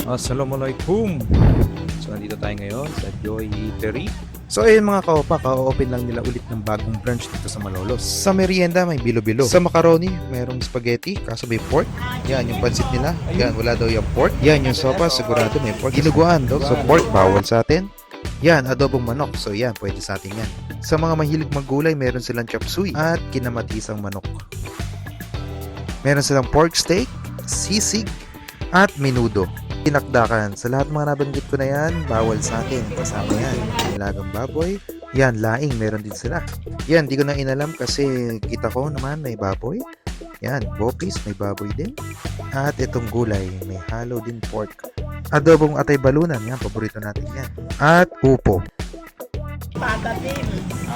Assalamualaikum. So nandito tayo ngayon sa Joy Eatery. So ayun mga kaopa, ka-open lang nila ulit ng bagong branch dito sa Malolos. Sa merienda may bilo-bilo. Sa macaroni mayroong spaghetti, kaso may pork. Yan yung pansit nila. Yan, wala daw yung pork. Yan yung sopa, sigurado may pork. Dinuguan daw. So pork bawal sa atin. Yan, adobong manok. So yan, pwede sa atin yan. Sa mga mahilig maggulay, meron silang chop suey at kinamatisang manok. Meron silang pork steak, sisig, at menudo. Pinakdakan. Sa lahat mga nabanggit ko na yan, bawal sa atin. Kasama yan. Nilagang baboy. Yan, laing. Meron din sila. Yan, di ko na inalam kasi kita ko naman may baboy. Yan, bopis, may baboy din. At itong gulay, may halo din pork. Adobong atay balunan. Yan, paborito natin yan. At upo. Patatim.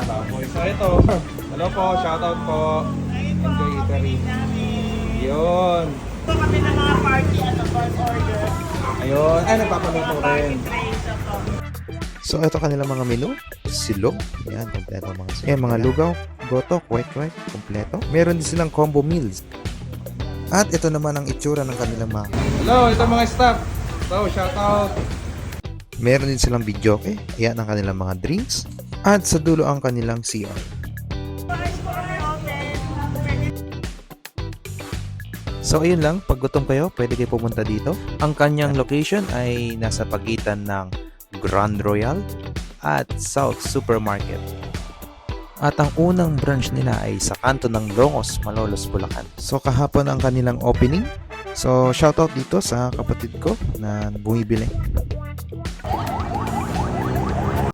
Baboy. So ito. Hello po, shoutout po. Enjoy Eatery. Yun. Ito kami ng mga party bird order. Ayun. Ay, nagpapaluto rin. Trays ito. So, ito kanilang mga menu. Silog. Yan, kompleto mga silog. Yan, mga lugaw, goto, kwek-kwek, kompleto. Meron din silang combo meals. At ito naman ang itsura ng kanilang mga... Hello, ito mga staff. So, shout out. Meron din silang videoke. Yan ang kanilang mga drinks. At sa dulo ang kanilang CR. So ayun lang, pag gutom kayo, pwede kayo pumunta dito. Ang kanyang location ay nasa pagitan ng Grand Royal at South Supermarket. At ang unang branch nila ay sa kanto ng Longos, Malolos, Bulacan. So kahapon ang kanilang opening. So shoutout dito sa kapatid ko na bumibili.